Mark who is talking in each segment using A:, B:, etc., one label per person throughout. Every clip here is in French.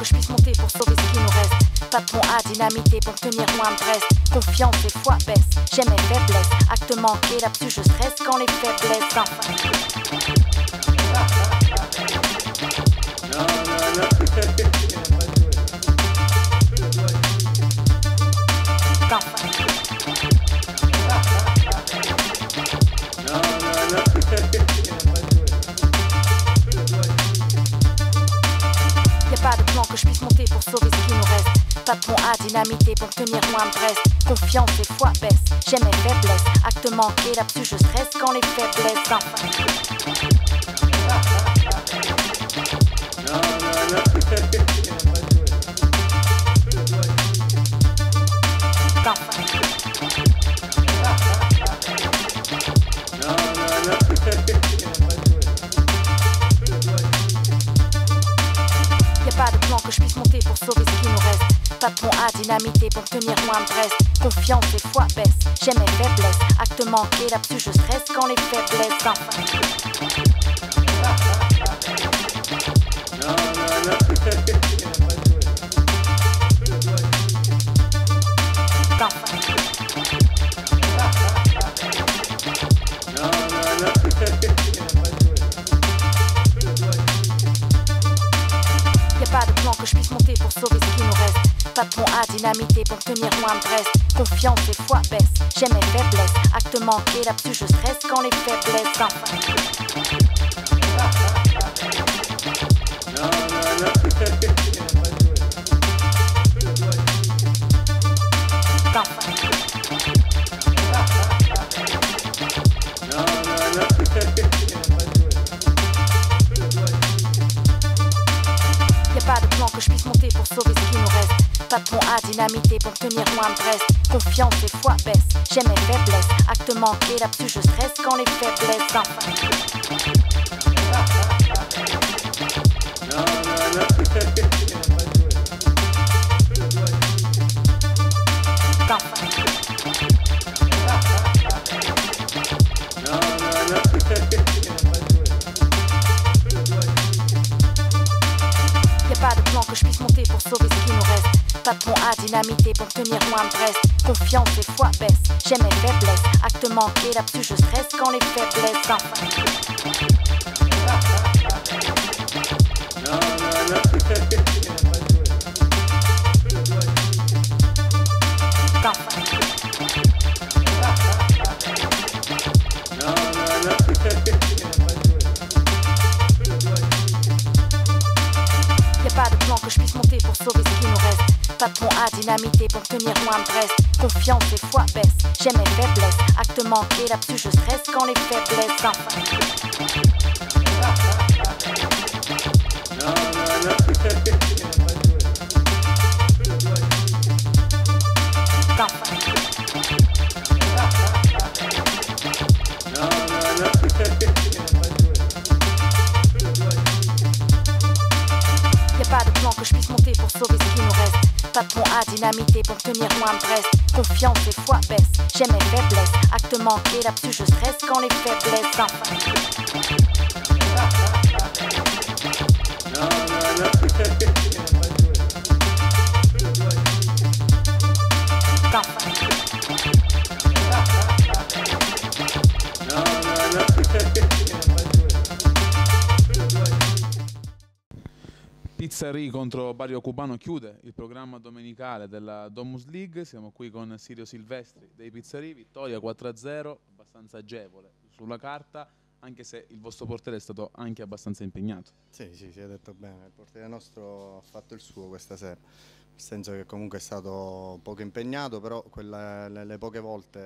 A: que je puisse monter pour sauver ce qui nous reste. Pas de pont à dynamiter pour tenir loin de Brest. Confiance et foi baisse, j'aime mes faiblesses. Acte manqué, là-dessus je stresse quand les faiblesses Y'a pas de plan que je puisse monter pour sauver ce qui nous reste. Pas de pont à dynamiter pour tenir loin de Brest. Confiance et foi baisse, j'aime mes faiblesses. Acte manqué, là-dessus je stresse quand les faiblesses Y'a pas de plan que je puisse monter pour sauver ce qui nous reste. Pas de pont à dynamiter pour tenir loin de Brest. Confiance et foi baisse, j'aime mes faiblesses. Acte manqué, là-dessus je stresse quand les faiblesses Y'a pas de plan que je puisse monter pour sauver ce qui nous reste. Pas de pont à dynamiter pour tenir loin de Brest. Confiance et foi baisse, j'aime mes faiblesses. Acte manqué, là-dessus je stresse quand les faiblesses Y'a pas de plan que je puisse monter pour sauver ce qui nous reste. Pas de pont à dynamiter pour tenir loin de Brest. Confiance et foi baisse, j'aime mes faiblesses. Acte manqué, là-dessus je stresse quand les faiblesses Y'a pas de plan que je puisse monter pour sauver ce qui nous reste. Pas de pont à dynamiter pour tenir loin de Brest. Confiance et foi baisse, j'aime mes faiblesses. Acte manqué, là-dessus je stresse quand les faiblesses Y'a pas de plan que je puisse monter pour sauver ce qui nous reste. Pas de pont à dynamiter pour tenir loin de Brest. Confiance et foi baisse, j'aime mes faiblesses. Acte manqué, là-dessus je stresse quand les faiblesses Y'a pas de plan que je puisse monter pour sauver ce qui nous reste. Pas de pont à dynamiter pour tenir loin de Brest. Confiance et foi baisse, j'aime mes faiblesses. Acte manqué, là-dessus je stresse quand les faiblesses
B: Pizzari contro Bari Cubano chiude il programma domenicale della Domus League. Siamo qui con Sirio Silvestri dei Pizzari. Vittoria 4-0, abbastanza agevole sulla carta, anche se il vostro portiere è stato anche abbastanza impegnato.
C: Sì, si è detto bene, il portiere nostro ha fatto il suo questa sera, nel senso che comunque è stato poco impegnato, però le poche volte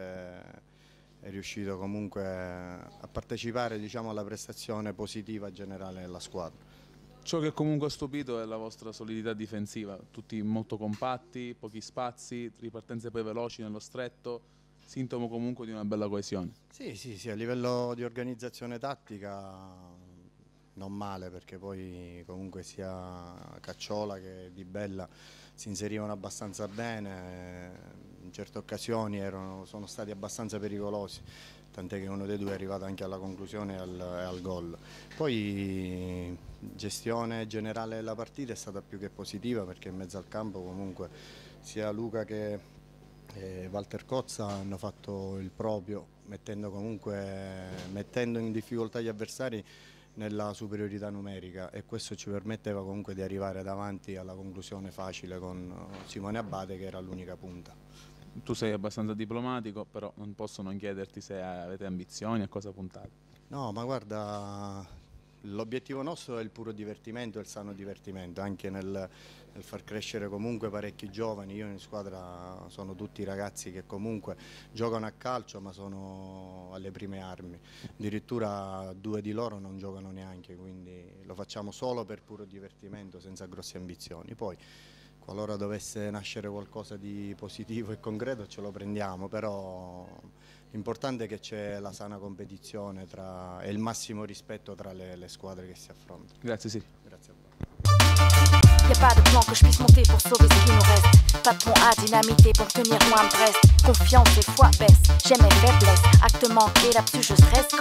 C: è riuscito comunque a partecipare, diciamo, alla prestazione positiva generale della squadra.
B: Ciò che comunque ha stupito è la vostra solidità difensiva, tutti molto compatti, pochi spazi, ripartenze poi veloci nello stretto, sintomo comunque di una bella coesione.
C: Sì, a livello di organizzazione tattica non male, perché poi comunque sia Cacciola che Di Bella si inserivano abbastanza bene, in certe occasioni sono stati abbastanza pericolosi. tant'è che uno dei due è arrivato anche alla conclusione e al gol. Poi gestione generale della partita è stata più che positiva, perché in mezzo al campo comunque sia Luca che Walter Cozza hanno fatto il proprio, mettendo in difficoltà gli avversari nella superiorità numerica, e questo ci permetteva comunque di arrivare davanti alla conclusione facile con Simone Abate, che era l'unica punta.
B: Tu sei abbastanza diplomatico, però non posso non chiederti se avete ambizioni, a cosa puntate.
C: No, ma guarda, l'obiettivo nostro è il puro divertimento, il sano divertimento, anche nel far crescere comunque parecchi giovani. Io in squadra sono tutti ragazzi che comunque giocano a calcio, ma sono alle prime armi. Addirittura 2 di loro non giocano neanche, quindi lo facciamo solo per puro divertimento, senza grosse ambizioni. Poi, qualora dovesse nascere qualcosa di positivo e concreto, ce lo prendiamo, però l'importante è che c'è la sana competizione e il massimo rispetto tra le squadre che si affrontano.
B: Grazie, sì.
C: Grazie a voi.
A: Y'a pas de plan que je puisse monter pour sauver ce qui nous reste. Pas de pont à dynamiter pour tenir loin de Brest. Confiance et foi baisse, j'ai mes faiblesses. Acte manqué, là-dessus je stresse.